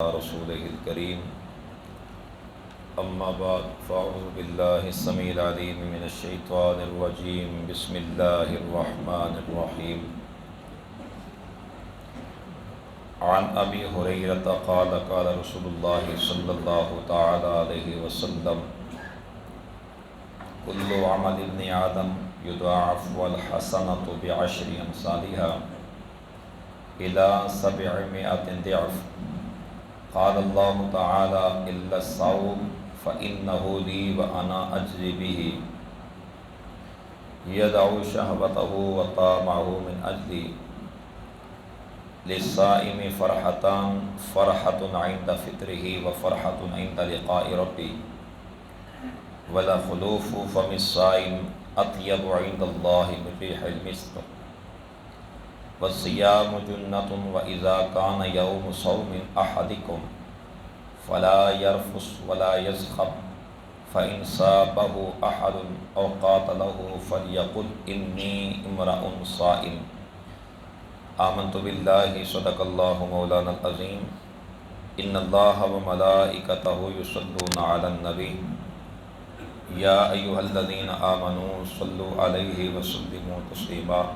رسوله الكريم أما بعد فأعوذ بالله السميع العليم من الشيطان الرجيم بسم الله الرحمن الرحيم عن أبي هريرة قال قال رسول الله صلى الله تعالى عليه وسلم كل عمل ابن آدم يضاعف والحسنة بعشر أمثالها إلى 700 ضعف قال الله تعالى إلا الصوم فإنه لي وأنا أجزي به يدع شهوته وطامعه من أجلي للصائم فرحتان فرحة عند فطره وفرحة عند لقاء ربي ولخلوف فم الصائم أطيب عند الله من ريح المسك والصيام جنة وإذا كان يوم صوم أحدكم فلا يرفث ولا يسخب فإن صابه أحد أو قاتله فليقل إني امرأ صائم آمنت بالله صدق الله مولانا العظيم إن الله وملائكته يصلون على النبي يا أيها الذين آمنوا صلوا عليه وسلموا تسليما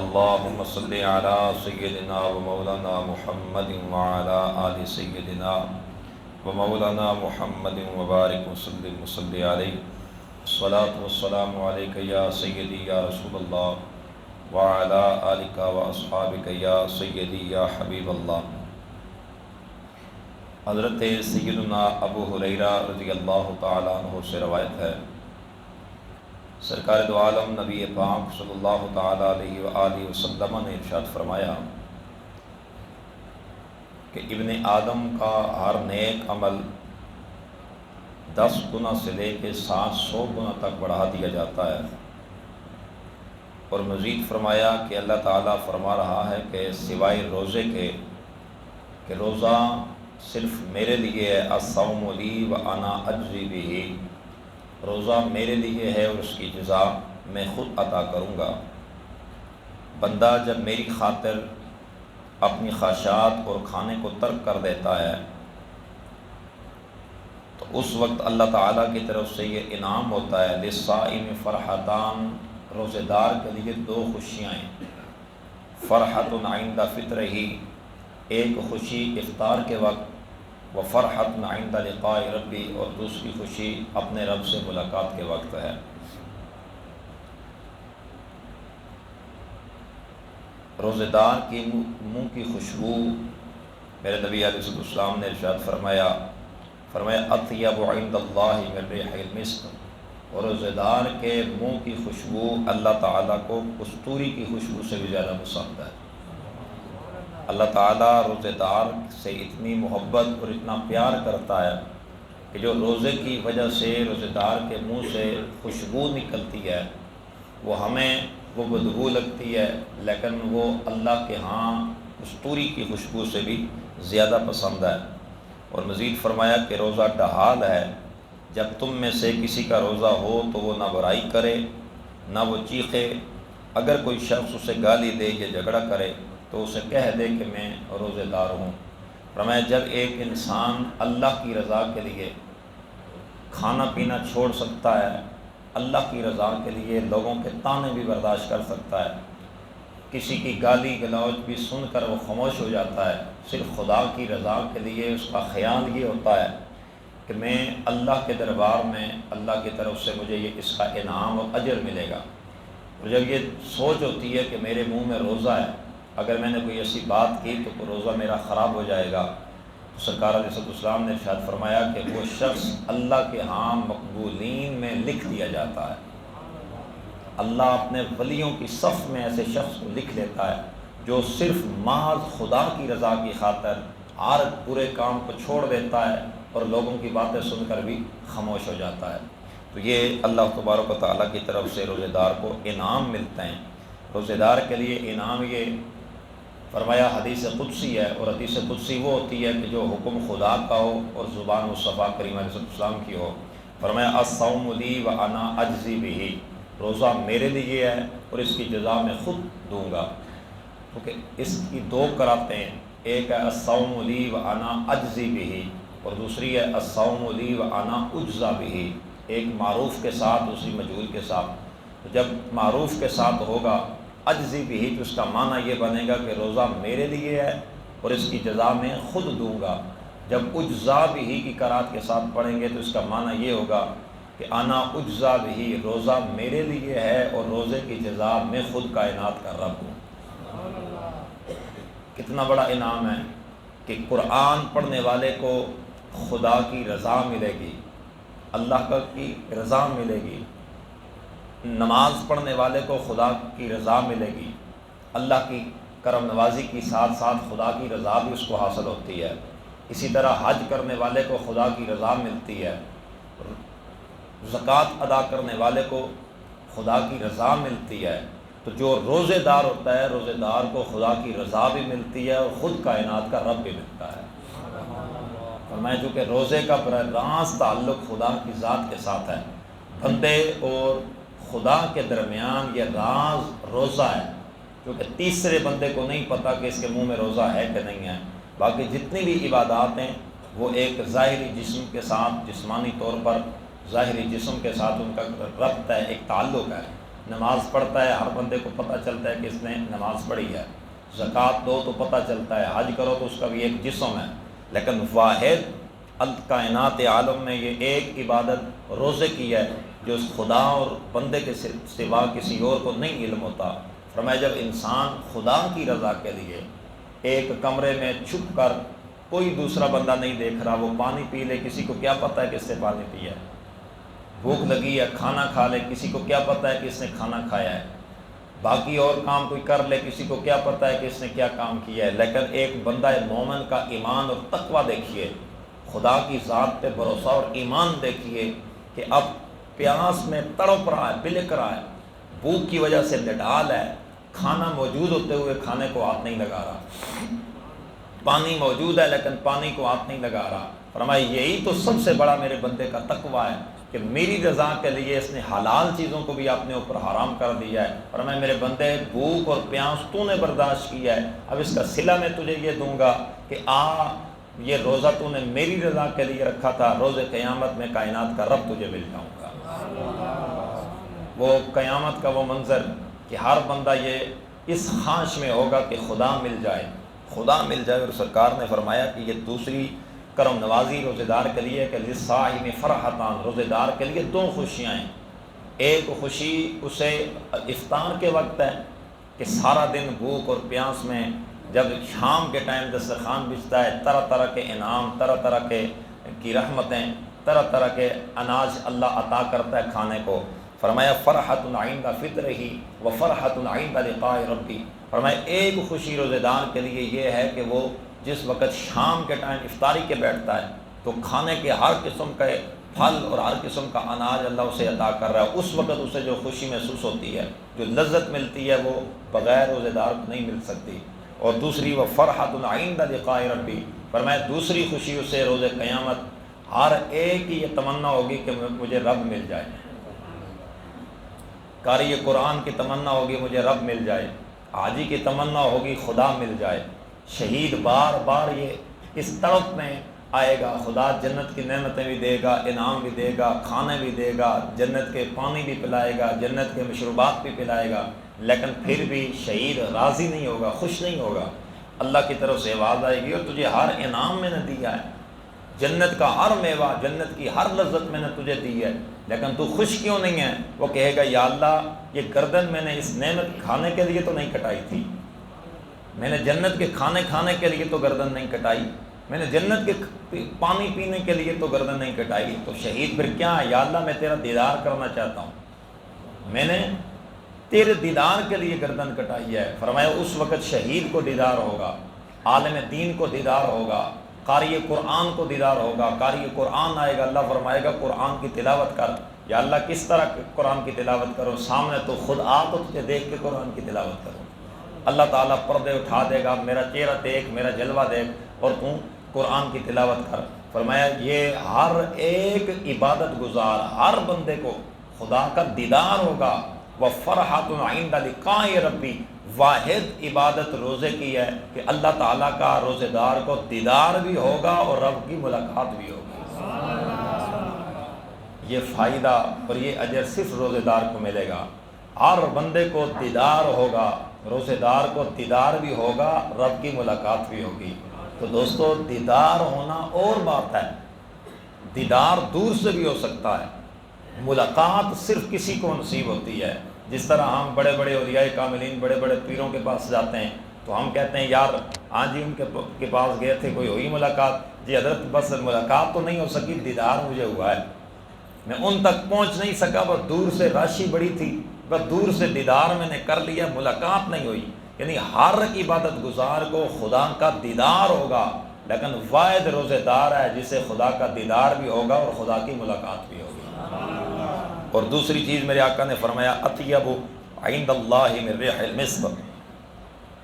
اللهم صل على سيدنا ومولانا محمد وعلى آل سيدنا ومولانا محمد وبارك وسلم وصل عليه الصلاة والسلام عليك يا سيدي يا رسول الله وعلى آلك وأصحابك يا سيدي يا حبيب الله۔ حضرت سیدنا ابو ہریرہ رضی اللہ تعالیٰ عنہ سے روایت ہے، سرکار دو عالم نبی پاک صلی اللہ تعالیٰ علیہ وآلہ وسلم نے ارشاد فرمایا کہ ابن آدم کا ہر نیک عمل 10 گنا سے لے کے 700 گنا تک بڑھا دیا جاتا ہے، اور مزید فرمایا کہ اللہ تعالیٰ فرما رہا ہے کہ سوائے روزے کے کہ روزہ صرف میرے لیے ہے، الصوم لی وانا اجزی بہ، روزہ میرے لیے ہے اور اس کی جزا میں خود عطا کروں گا۔ بندہ جب میری خاطر اپنی خواہشات اور کھانے کو ترک کر دیتا ہے تو اس وقت اللہ تعالیٰ کی طرف سے یہ انعام ہوتا ہے، للصائم فرحتان، روزے دار کے لیے 2 خوشیاں ہیں، فرحۃ عند فطرہ، ایک خوشی افطار کے وقت، وفرحۃ عند لقاء ربی، اور دوسری خوشی اپنے رب سے ملاقات کے وقت ہے۔ روزے دار کی منہ کی خوشبو، میرے نبی علیہ السلام نے ارشاد فرمایا اطیب عند اللہ من ریح المسک، اور روزے دار کے منہ کی خوشبو اللہ تعالیٰ کو کستوری کی خوشبو سے بھی زیادہ پسند ہے۔ اللہ تعالیٰ روزے دار سے اتنی محبت اور اتنا پیار کرتا ہے کہ جو روزے کی وجہ سے روزے دار کے منہ سے خوشبو نکلتی ہے وہ ہمیں وہ بدبو لگتی ہے، لیکن وہ اللہ کے ہاں کستوری کی خوشبو سے بھی زیادہ پسند ہے۔ اور مزید فرمایا کہ روزہ ڈھال ہے، جب تم میں سے کسی کا روزہ ہو تو وہ نہ برائی کرے نہ وہ چیخے، اگر کوئی شخص اسے گالی دے یا جھگڑا کرے تو اسے کہہ دے کہ میں روزے دار ہوں۔ فرمایا جب ایک انسان اللہ کی رضا کے لیے کھانا پینا چھوڑ سکتا ہے، اللہ کی رضا کے لیے لوگوں کے طعنے بھی برداشت کر سکتا ہے، کسی کی گالی گلوچ بھی سن کر وہ خاموش ہو جاتا ہے، صرف خدا کی رضا کے لیے اس کا خیال یہ ہوتا ہے کہ میں اللہ کے دربار میں اللہ کی طرف سے مجھے یہ اس کا انعام اور اجر ملے گا۔ اور جب یہ سوچ ہوتی ہے کہ میرے منہ میں روزہ ہے، اگر میں نے کوئی ایسی بات کی تو روزہ میرا خراب ہو جائے گا، تو سرکار علیہ السلام نے ارشاد فرمایا کہ وہ شخص اللہ کے ہاں مقبولین میں لکھ دیا جاتا ہے۔ اللہ اپنے ولیوں کی صف میں ایسے شخص کو لکھ لیتا ہے جو صرف محض خدا کی رضا کی خاطر ہر برے کام کو چھوڑ دیتا ہے اور لوگوں کی باتیں سن کر بھی خاموش ہو جاتا ہے۔ تو یہ اللہ تبارک و تعالیٰ کی طرف سے روزے دار کو انعام ملتے ہیں۔ روزے دار کے لیے انعام یہ فرمایا حدیث قدسی ہے، اور حدیث قدسی وہ ہوتی ہے کہ جو حکم خدا کا ہو اور زبان مصطفیٰ کریم علیہ السلام کی ہو۔ فرمایا الصوم لی وانا اجزی بہ، روزہ میرے لیے ہے اور اس کی جزا میں خود دوں گا۔ کیونکہ اس کی 2 کراتیں ہیں، ایک ہے الصوم لی و انا اجزی بہ، اور دوسری ہے الصوم لی و انا اجزا بہ، ایک معروف کے ساتھ دوسری مجہول کے ساتھ۔ تو جب معروف کے ساتھ ہوگا اجزی بہ تو اس کا معنی یہ بنے گا کہ روزہ میرے لیے ہے اور اس کی جزا میں خود دوں گا۔ جب اجزا بہ کی قرات کے ساتھ پڑھیں گے تو اس کا معنی یہ ہوگا کہ انا اجزا بہ، روزہ میرے لیے ہے اور روزے کی جزا میں خود کائنات کا رب ہوں۔ کتنا بڑا انعام ہے کہ قرآن پڑھنے والے کو خدا کی رضا ملے گی، اللہ کی رضا ملے گی۔ نماز پڑھنے والے کو خدا کی رضا ملے گی، اللہ کی کرم نوازی کی ساتھ ساتھ خدا کی رضا بھی اس کو حاصل ہوتی ہے۔ اسی طرح حج کرنے والے کو خدا کی رضا ملتی ہے، زکوٰۃ ادا کرنے والے کو خدا کی رضا ملتی ہے۔ تو جو روزے دار ہوتا ہے، روزے دار کو خدا کی رضا بھی ملتی ہے اور خود کائنات کا رب بھی ملتا ہے۔ فرمایا چونکہ روزے کا براہ راست تعلق خدا کی ذات کے ساتھ ہے، بندے اور خدا کے درمیان یہ راز روزہ ہے، کیونکہ تیسرے بندے کو نہیں پتہ کہ اس کے منہ میں روزہ ہے کہ نہیں ہے۔ باقی جتنی بھی عبادات ہیں وہ ایک ظاہری جسم کے ساتھ، جسمانی طور پر ظاہری جسم کے ساتھ ان کا ربط ہے، ایک تعلق ہے۔ نماز پڑھتا ہے، ہر بندے کو پتہ چلتا ہے کہ اس نے نماز پڑھی ہے، زکوٰۃ دو تو پتہ چلتا ہے، حج کرو تو اس کا بھی ایک جسم ہے، لیکن واحد الکائنات عالم میں یہ ایک عبادت روزے کی ہے جو اس خدا اور بندے کے سوا کسی اور کو نہیں علم ہوتا۔ فرمایا جب انسان خدا کی رضا کے لیے ایک کمرے میں چھپ کر، کوئی دوسرا بندہ نہیں دیکھ رہا، وہ پانی پی لے، کسی کو کیا پتہ ہے کہ اس سے پانی پیا ہے، بھوک لگی ہے کھانا کھا لے، کسی کو کیا پتہ ہے کہ اس نے کھانا کھایا ہے، باقی اور کام کوئی کر لے، کسی کو کیا پتہ ہے کہ اس نے کیا کام کیا ہے، لیکن ایک بندہ مومن کا ایمان اور تقویٰ دیکھیے، خدا کی ذات پہ بھروسہ اور ایمان دیکھیے کہ اب پیاس میں تڑپ رہا ہے، بلک رہا ہے، بھوک کی وجہ سے نڈال ہے، کھانا موجود ہوتے ہوئے کھانے کو ہاتھ نہیں لگا رہا، پانی موجود ہے لیکن پانی کو ہاتھ نہیں لگا رہا۔ فرمایا یہی تو سب سے بڑا میرے بندے کا تقویٰ ہے کہ میری رضا کے لیے اس نے حلال چیزوں کو بھی اپنے اوپر حرام کر دیا ہے۔ فرمایا میرے بندے بھوک اور پیاس تو نے برداشت کیا ہے، اب اس کا صلہ میں تجھے یہ دوں گا کہ یہ روزہ تو نے میری رضا کے لیے رکھا تھا، روز قیامت میں کائنات کا رب تجھے مل جاؤں گا۔ وہ قیامت کا وہ منظر کہ ہر بندہ یہ اس خواہش میں ہوگا کہ خدا مل جائے، خدا مل جائے۔ اور سرکار نے فرمایا کہ یہ دوسری کرم نوازی روزے دار کے لیے کہ للصائم فرحتان، روزے دار کے لیے دو خوشیاں ہیں۔ ایک خوشی اسے افطار کے وقت ہے کہ سارا دن بھوک اور پیاس میں جب شام کے ٹائم دسترخوان بچتا ہے، طرح طرح کے انعام، طرح طرح کی رحمتیں، طرح طرح کے اناج اللہ عطا کرتا ہے کھانے کو۔ فرمایا فرحۃ عند فطرہ و فرحۃ عند لقاء ربی۔ فرمایا ایک خوشی روزے دار کے لیے یہ ہے کہ وہ جس وقت شام کے ٹائم افطاری کے بیٹھتا ہے تو کھانے کے ہر قسم کے پھل اور ہر قسم کا اناج اللہ اسے عطا کر رہا ہے، اس وقت اسے جو خوشی محسوس ہوتی ہے، جو لذت ملتی ہے، وہ بغیر روزے دار کو نہیں مل سکتی۔ اور دوسری وہ فرحۃ عند لقاء ربی، فرمایا دوسری خوشی اسے روز قیامت ہر ایک کی یہ تمنا ہوگی کہ مجھے رب مل جائے، قاری قرآن کی تمنا ہوگی مجھے رب مل جائے، حاجی کی تمنا ہوگی خدا مل جائے، شہید بار بار یہ اس تڑپ میں آئے گا، خدا جنت کی نعمتیں بھی دے گا، انعام بھی دے گا، کھانے بھی دے گا، جنت کے پانی بھی پلائے گا، جنت کے مشروبات بھی پلائے گا، لیکن پھر بھی شہید راضی نہیں ہوگا، خوش نہیں ہوگا۔ اللہ کی طرف سے آواز آئے گی اور تجھے ہر انعام میں نے دیا ہے، جنت کا ہر میوہ، جنت کی ہر لذت میں نے تجھے دی ہے، لیکن تو خوش کیوں نہیں ہے؟ وہ کہے گا یا اللہ یہ گردن میں نے اس نعمت کھانے کے لیے تو نہیں کٹائی تھی، میں نے جنت کے کھانے کے لیے تو گردن نہیں کٹائی، میں نے جنت کے پانی پینے کے لیے تو گردن نہیں کٹائی، تو شہید پھر کیا ہے؟ یا اللہ میں تیرا دیدار کرنا چاہتا ہوں، میں نے تیرے دیدار کے لیے گردن کٹائی ہے۔ فرمایا اس وقت شہید کو دیدار ہوگا، عالم دین کو دیدار ہوگا، قاری قرآن کو دیدار ہوگا، قاری قرآن آئے گا، اللہ فرمائے گا قرآن کی تلاوت کر۔ یا اللہ کس طرح قرآن کی تلاوت کرو؟ سامنے تو خود آ تو تجھے دیکھ کے قرآن کی تلاوت کرو۔ اللہ تعالیٰ پردے اٹھا دے گا، میرا چہرہ دیکھ، میرا جلوہ دیکھ اور تو قرآن کی تلاوت کر۔ فرمایا یہ ہر ایک عبادت گزار، ہر بندے کو خدا کا دیدار ہوگا۔ وَفَرْحَةٌ عِنْدَ لِقَاءِ رَبِّ، واحد عبادت روزے کی ہے کہ اللہ تعالیٰ کا روزے دار کو دیدار بھی ہوگا اور رب کی ملاقات بھی ہوگی۔ یہ فائدہ اور یہ اجر صرف روزے دار کو ملے گا۔ ہر بندے کو دیدار ہوگا، روزے دار کو دیدار بھی ہوگا، رب کی ملاقات بھی ہوگی۔ تو دوستو دیدار ہونا اور بات ہے، دیدار دور سے بھی ہو سکتا ہے، ملاقات صرف کسی کو نصیب ہوتی ہے۔ جس طرح ہم بڑے بڑے اولیاء کاملین بڑے بڑے پیروں کے پاس جاتے ہیں تو ہم کہتے ہیں یار ہاں جی ان کے پاس گئے تھے، کوئی ہوئی ملاقات؟ جی حضرت بس ملاقات تو نہیں ہو سکی، دیدار مجھے ہوا ہے، میں ان تک پہنچ نہیں سکا، بس دور سے راشی بڑی تھی، بس دور سے دیدار میں نے کر لیا، ملاقات نہیں ہوئی۔ یعنی ہر عبادت گزار کو خدا کا دیدار ہوگا، لیکن واحد روزے دار ہے جسے خدا کا دیدار بھی ہوگا اور خدا کی ملاقات بھی ہوگی۔ اور دوسری چیز میرے آقا نے فرمایا اطیب عند اللہ من ریح المسک،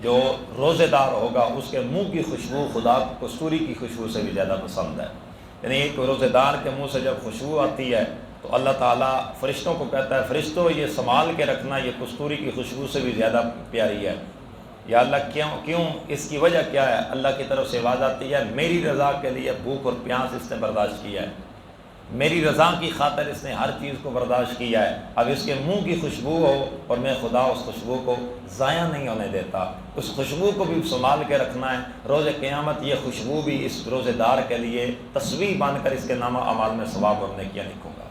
جو روزے دار ہوگا اس کے منہ کی خوشبو خدا کو کستوری کی خوشبو سے بھی زیادہ پسند ہے۔ یعنی ایک روزے دار کے منہ سے جب خوشبو آتی ہے تو اللہ تعالیٰ فرشتوں کو کہتا ہے فرشتوں یہ سنبھال کے رکھنا، یہ کستوری کی خوشبو سے بھی زیادہ پیاری ہے۔ یا اللہ کیوں اس کی وجہ کیا ہے؟ اللہ کی طرف سے آواز آتی ہے میری رضا کے لیے بھوک اور پیاس اس نے برداشت کیا ہے، میری رضا کی خاطر اس نے ہر چیز کو برداشت کیا ہے، اب اس کے منہ کی خوشبو ہو اور میں خدا اس خوشبو کو ضائع نہیں ہونے دیتا، اس خوشبو کو بھی سنبھال کے رکھنا ہے۔ روز قیامت یہ خوشبو بھی اس روزے دار کے لیے تصویر بن کر اس کے نامہ اعمال میں ثواب اور نیکیاں لکھوں گا۔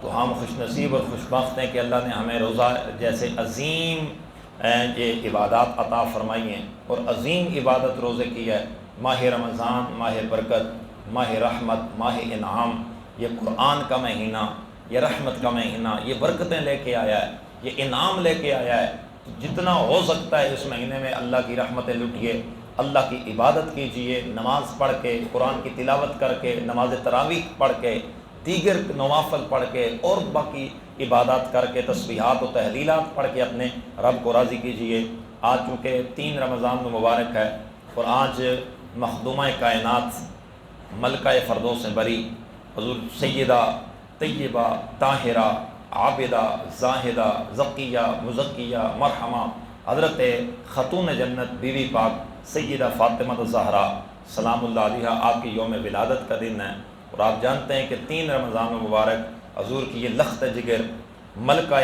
تو ہم خوش نصیب اور خوش بخت ہیں کہ اللہ نے ہمیں روزہ جیسے عظیم یہ عبادات عطا فرمائی ہیں، اور عظیم عبادت روزے کی ہے۔ ماہ رمضان ماہ برکت، ماہ رحمت، ماہ انعام، یہ قرآن کا مہینہ، یہ رحمت کا مہینہ، یہ برکتیں لے کے آیا ہے، یہ انعام لے کے آیا ہے۔ جتنا ہو سکتا ہے اس مہینے میں اللہ کی رحمتیں لٹھیے، اللہ کی عبادت کیجئے، نماز پڑھ کے، قرآن کی تلاوت کر کے، نماز تراویح پڑھ کے، دیگر نوافل پڑھ کے اور باقی عبادات کر کے، تسبیحات و تحلیلات پڑھ کے اپنے رب کو راضی کیجئے۔ آج چونکہ 3 رمضان مبارک ہے اور آج مخدومہ کائنات ملکہ فردوس سے بری حضور سیدہ طیبہ طاہرہ عابدہ زاہدہ زکیہ مزکیہ مرحمہ حضرت خاتون جنت بیوی پاک سیدہ فاطمہ الزہرا سلام اللہ علیہا آپ کی یوم ولادت کا دن ہے، اور آپ جانتے ہیں کہ 3 رمضان مبارک حضور کی یہ لخت جگر ملکہ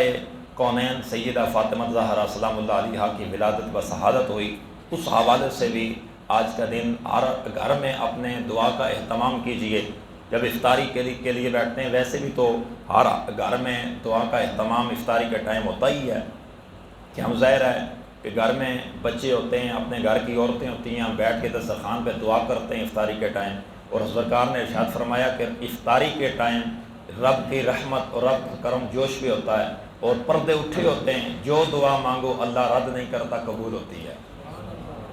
کونین سیدہ فاطمہ الزہرا سلام اللہ علیہا کی ولادت و شہادت ہوئی۔ اس حوالے سے بھی آج کا دن ہر گھر میں اپنے دعا کا اہتمام کیجئے۔ جب افطاری کے لیے بیٹھتے ہیں ویسے بھی تو ہر گھر میں دعا کا اہتمام افطاری کے ٹائم ہوتا ہی ہے، کہ ہم ظاہر ہے کہ گھر میں بچے ہوتے ہیں، اپنے گھر کی عورتیں ہوتی ہیں، ہم بیٹھ کے دسترخوان پہ دعا کرتے ہیں افطاری کے ٹائم، اور سرکار نے ارشاد فرمایا کہ افطاری کے ٹائم رب کی رحمت اور رب کا کرم جوش بھی ہوتا ہے اور پردے اٹھے ہوتے ہیں، جو دعا مانگو اللہ رد نہیں کرتا، قبول ہوتی ہے۔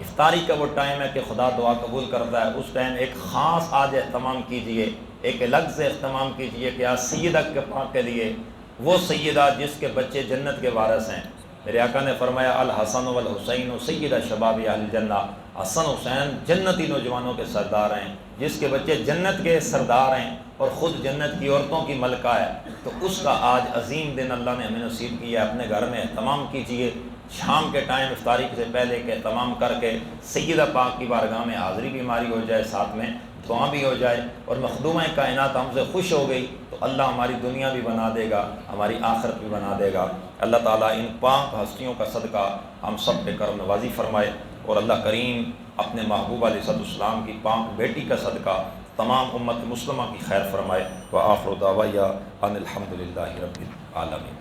افطاری کا وہ ٹائم ہے کہ خدا دعا قبول کرتا ہے، اس ٹائم ایک خاص آج اہتمام کیجئے، ایک الگ سے اہتمام کیجئے کہ آج سیدہ کے پاک کے لیے، وہ سیدہ جس کے بچے جنت کے وارث ہیں۔ میرے آقا نے فرمایا الحسن والحسین سیدہ شباب اہل الجنہ، حسن حسین جنتی نوجوانوں کے سردار ہیں، جس کے بچے جنت کے سردار ہیں اور خود جنت کی عورتوں کی ملکہ ہے۔ تو اس کا آج عظیم دن اللہ نے ہمیں نصیب کیا ہے، اپنے گھر میں اہتمام کیجئے، شام کے ٹائم افطاری سے پہلے کے اہتمام کر کے سیدہ پاک کی بارگاہ میں حاضری بھی ہماری ہو جائے، ساتھ میں دعا بھی ہو جائے، اور مخدومہ کائنات ہم سے خوش ہو گئی تو اللہ ہماری دنیا بھی بنا دے گا، ہماری آخرت بھی بنا دے گا۔ اللہ تعالیٰ ان پاک ہستیوں کا صدقہ ہم سب پہ کرم نوازی فرمائے، اور اللہ کریم اپنے محبوب علیہ السلام کی پاک بیٹی کا صدقہ تمام امت مسلمہ کی خیر فرمائے۔ وآخر دعوایا ان الحمد للہ رب العالمین۔